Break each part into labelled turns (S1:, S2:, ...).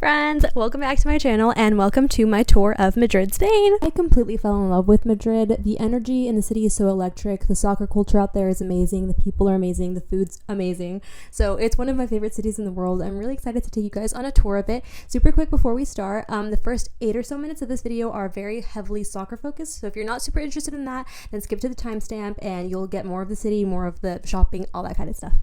S1: Friends, welcome back to my channel and welcome to my tour of Madrid, Spain. I completely fell in love with Madrid. The energy in the city is so electric. The soccer culture out there is amazing. The people are amazing. The food's amazing. So it's one of my favorite cities in the world. I'm really excited to take you guys on a tour of it. Super quick before we start, the first 8 or so minutes of this video are very heavily soccer focused. So if you're not super interested in that, then skip to the timestamp and you'll get more of the city, more of the shopping, all that kind of stuff.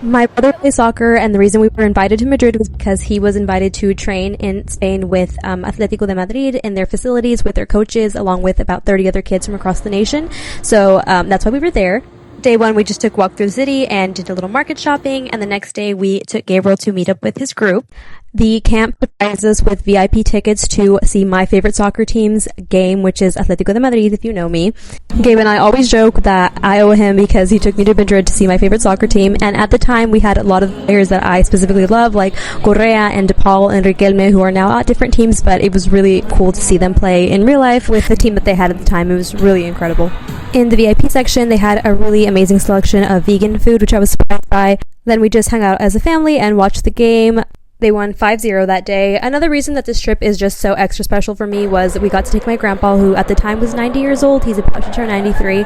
S1: My brother plays soccer, and the reason we were invited to Madrid was because he was invited to train in Spain with Atlético de Madrid in their facilities with their coaches, along with about 30 other kids from across the nation. So that's why we were there. Day one, we just took a walk through the city and did a little market shopping, and the next day we took Gabriel to meet up with his group. The camp surprised us with VIP tickets to see my favorite soccer team's game, which is Atlético de Madrid, if you know me. Gabe and I always joke that I owe him because he took me to Madrid to see my favorite soccer team, and at the time we had a lot of players that I specifically love, like Correa and De Paul and Riquelme, who are now at different teams, but it was really cool to see them play in real life with the team that they had at the time. It was really incredible. In the VIP section, they had a really amazing selection of vegan food, which I was surprised by. Then we just hung out as a family and watched the game. They won 5-0 that day. Another reason that this trip is just so extra special for me was that we got to take my grandpa, who at the time was 90 years old. He's about to turn 93.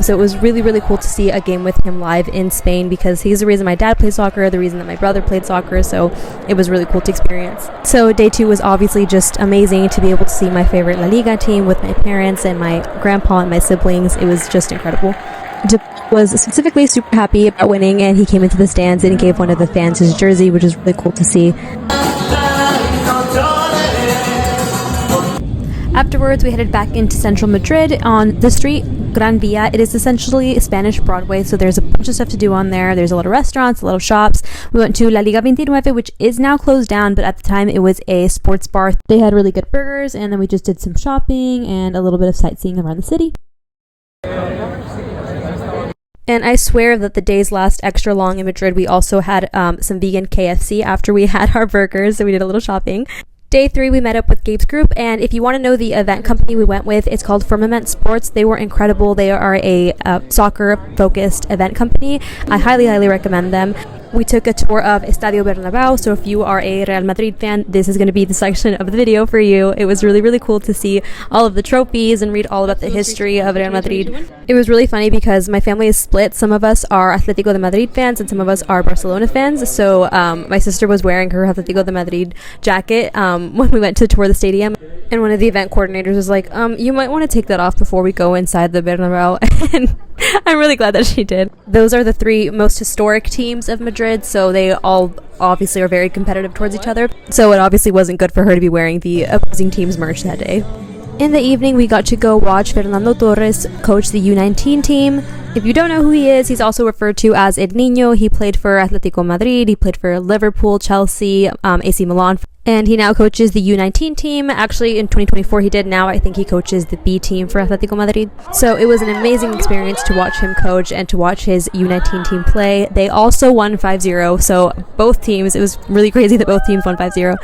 S1: So it was really, really cool to see a game with him live in Spain, because he's the reason my dad plays soccer, the reason that my brother played soccer. So it was really cool to experience. So day 2 was obviously just amazing to be able to see my favorite La Liga team with my parents and my grandpa and my siblings. It was just incredible. Was specifically super happy about winning, and he came into the stands and gave one of the fans his jersey, which is really cool to see. Afterwards, we headed back into central Madrid on the street Gran Via. It is essentially Spanish Broadway, so there's a bunch of stuff to do on there. There's a lot of restaurants, a lot of shops. We went to La Liga 29, which is now closed down, but at the time it was a sports bar. They had really good burgers, and then we just did some shopping and a little bit of sightseeing around the city. And I swear that the days last extra long in Madrid. We also had some vegan KFC after we had our burgers, so we did a little shopping. Day 3, we met up with Gabe's group, and if you want to know the event company we went with, it's called Firmament Sports. They were incredible. They are a soccer-focused event company. I highly, highly recommend them. We took a tour of Estadio Bernabéu, so if you are a Real Madrid fan, this is going to be the section of the video for you. It was really, really cool to see all of the trophies and read all about the history of Real Madrid. It was really funny because my family is split. Some of us are Atlético de Madrid fans and some of us are Barcelona fans. So my sister was wearing her Atlético de Madrid jacket when we went to tour the stadium. And one of the event coordinators was like, you might want to take that off before we go inside the Bernabéu. And I'm really glad that she did. Those are the 3 most historic teams of Madrid, so they all obviously are very competitive towards each other. So it obviously wasn't good for her to be wearing the opposing team's merch that day. In the evening, we got to go watch Fernando Torres coach the U19 team. If you don't know who he is, he's also referred to as El Niño. He played for Atlético Madrid, he played for Liverpool, Chelsea, AC Milan, and he now coaches the U19 team. Actually, in 2024 he did. Now I think he coaches the B team for Atlético Madrid. So it was an amazing experience to watch him coach and to watch his U19 team play. They also won 5-0, so both teams, it was really crazy that both teams won 5-0.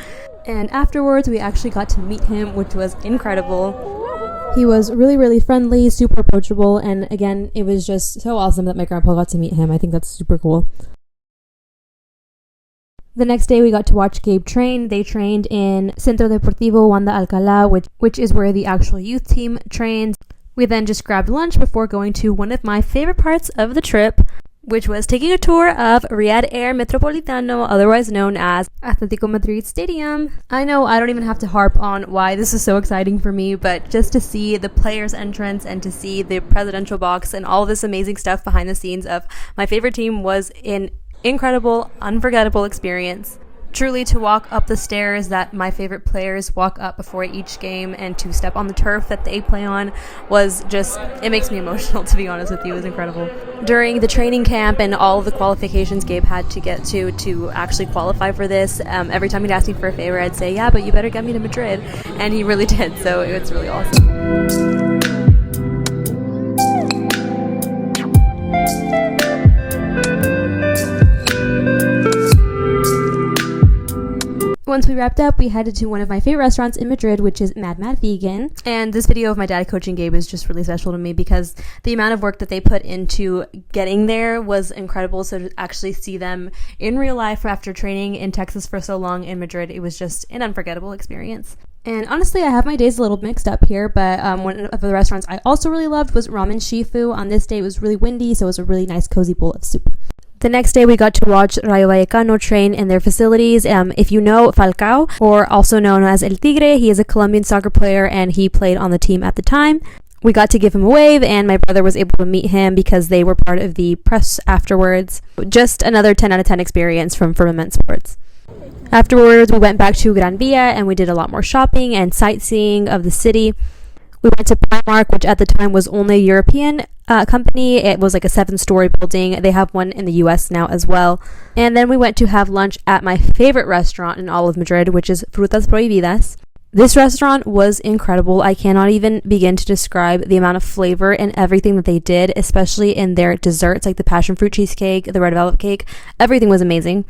S1: And afterwards, we actually got to meet him, which was incredible. He was really, really friendly, super approachable, and again, it was just so awesome that my grandpa got to meet him. I think that's super cool. The next day, we got to watch Gabe train. They trained in Centro Deportivo Wanda Alcalá, which is where the actual youth team trains. We then just grabbed lunch before going to one of my favorite parts of the trip, which was taking a tour of Riyadh Air Metropolitano, otherwise known as Atlético Madrid Stadium. I know I don't even have to harp on why this is so exciting for me, but just to see the players' entrance and to see the presidential box and all this amazing stuff behind the scenes of my favorite team was an incredible, unforgettable experience. Truly, to walk up the stairs that my favorite players walk up before each game and to step on the turf that they play on was just, it makes me emotional, to be honest with you. It was incredible. During the training camp and all of the qualifications Gabe had to get to actually qualify for this, every time he'd ask me for a favor, I'd say, yeah, but you better get me to Madrid. And he really did, so it's really awesome. Once we wrapped up, we headed to one of my favorite restaurants in Madrid, which is Mad Vegan. And this video of my dad coaching Gabe is just really special to me because the amount of work that they put into getting there was incredible. So to actually see them in real life after training in Texas for so long in Madrid, it was just an unforgettable experience. And honestly, I have my days a little mixed up here, but one of the restaurants I also really loved was Ramen Shifu. On this day, it was really windy, so it was a really nice cozy bowl of soup. The next day, we got to watch Rayo Vallecano train in their facilities. If you know Falcao, or also known as El Tigre, he is a Colombian soccer player and he played on the team at the time. We got to give him a wave and my brother was able to meet him because they were part of the press afterwards. Just another 10 out of 10 experience from Firmament Sports. Afterwards, we went back to Gran Via and we did a lot more shopping and sightseeing of the city. We went to Primark, which at the time was only a European company. It was like a 7-story building. They have one in the US now as well. And then we went to have lunch at my favorite restaurant in all of Madrid, which is Frutas Prohibidas. This restaurant was incredible. I cannot even begin to describe the amount of flavor and everything that they did, especially in their desserts, like the passion fruit cheesecake, the red velvet cake. Everything was amazing.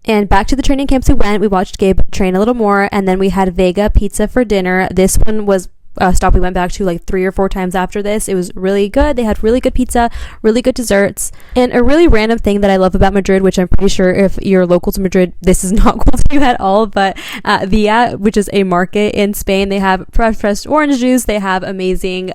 S1: And back to the training camps we went. We watched Gabe train a little more, and then we had Vega pizza for dinner. This one was a stop we went back to like 3 or 4 times after this. It was really good. They had really good pizza, really good desserts, and a really random thing that I love about Madrid, which I'm pretty sure if you're local to Madrid, this is not cool to you at all, but Via, which is a market in Spain, they have fresh orange juice. They have amazing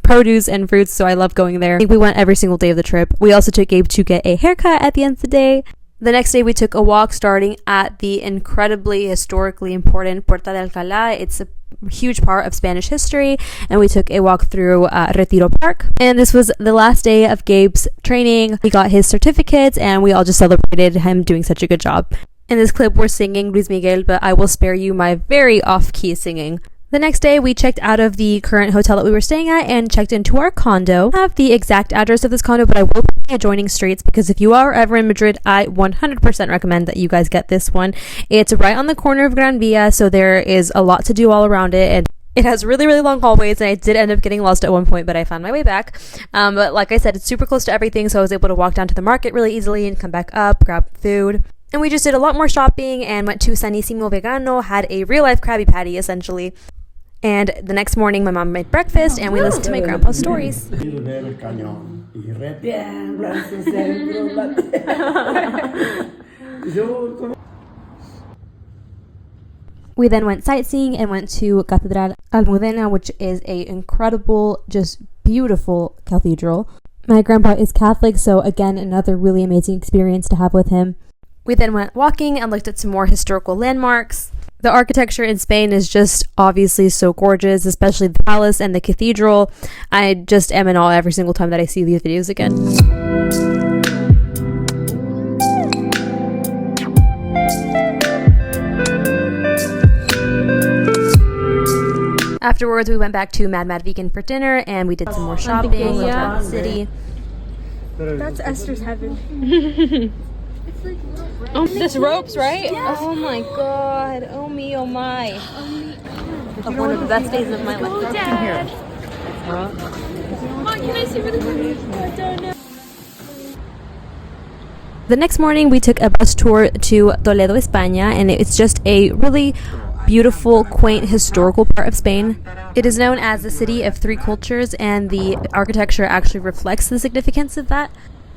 S1: produce and fruits, so I love going there. I think we went every single day of the trip. We also took Gabe to get a haircut at the end of the day. The next day, we took a walk starting at the incredibly historically important Puerta de Alcalá. It's a huge part of Spanish history, and we took a walk through Retiro Park. And this was the last day of Gabe's training. He got his certificates, and we all just celebrated him doing such a good job. In this clip, we're singing Luis Miguel, but I will spare you my very off-key singing. The next day, we checked out of the current hotel that we were staying at and checked into our condo. I have the exact address of this condo, but I will put the adjoining streets because if you are ever in Madrid, I 100% recommend that you guys get this one. It's right on the corner of Gran Via, so there is a lot to do all around it, and it has really, really long hallways, and I did end up getting lost at one point, but I found my way back. But like I said, it's super close to everything, so I was able to walk down to the market really easily and come back up, grab food. And we just did a lot more shopping and went to Sanissimo Vegano, had a real-life Krabby Patty, essentially. And the next morning, my mom made breakfast, and we listened to my grandpa's stories. We then went sightseeing and went to Catedral Almudena, which is an incredible, just beautiful cathedral. My grandpa is Catholic, so again, another really amazing experience to have with him. We then went walking and looked at some more historical landmarks. The architecture in Spain is just obviously so gorgeous, especially the palace and the cathedral. I just am in awe every single time that I see these videos again. Afterwards, we went back to Mad Vegan for dinner, and we did some more shopping around the city.
S2: That's Esther's heaven.
S1: Oh, this ropes, right? Yes. Oh my god. Oh me, oh my. One of the best days of my life.
S2: Oh, Dad. Mom, can I see really quick? I don't know.
S1: The next morning, we took a bus tour to Toledo, España, and it's just a really beautiful, quaint, historical part of Spain. It is known as the city of 3 cultures, and the architecture actually reflects the significance of that.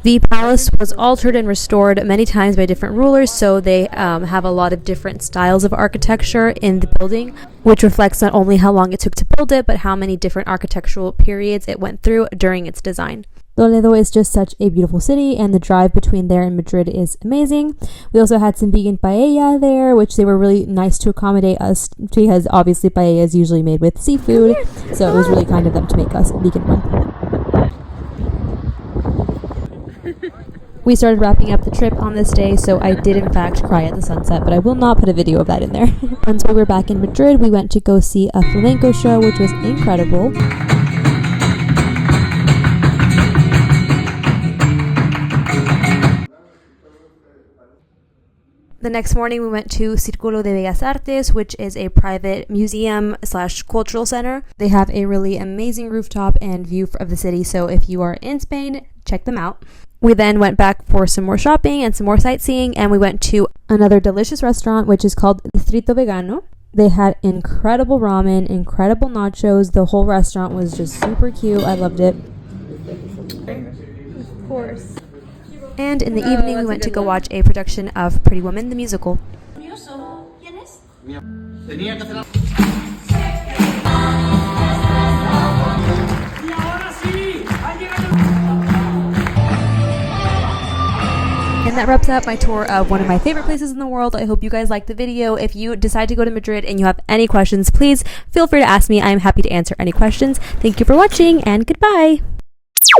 S1: The palace was altered and restored many times by different rulers, so they have a lot of different styles of architecture in the building, which reflects not only how long it took to build it, but how many different architectural periods it went through during its design. Toledo is just such a beautiful city, and the drive between there and Madrid is amazing. We also had some vegan paella there, which they were really nice to accommodate us, because obviously paella is usually made with seafood, so it was really kind of them to make us a vegan one. We started wrapping up the trip on this day, so I did in fact cry at the sunset, but I will not put a video of that in there. Once we were back in Madrid, we went to go see a flamenco show, which was incredible. The next morning, we went to Círculo de Bellas Artes, which is a private museum/cultural center. They have a really amazing rooftop and view of the city, so if you are in Spain, check check them out. We then went back for some more shopping and some more sightseeing, and we went to another delicious restaurant, which is called Distrito Vegano. They had incredible ramen, incredible nachos. The whole restaurant was just super cute. I loved it.
S2: Of course.
S1: And in the evening, we went to go watch a production of Pretty Woman, the musical. And that wraps up my tour of one of my favorite places in the world. I hope you guys liked the video. If you decide to go to Madrid and you have any questions, please feel free to ask me. I am happy to answer any questions. Thank you for watching, and goodbye.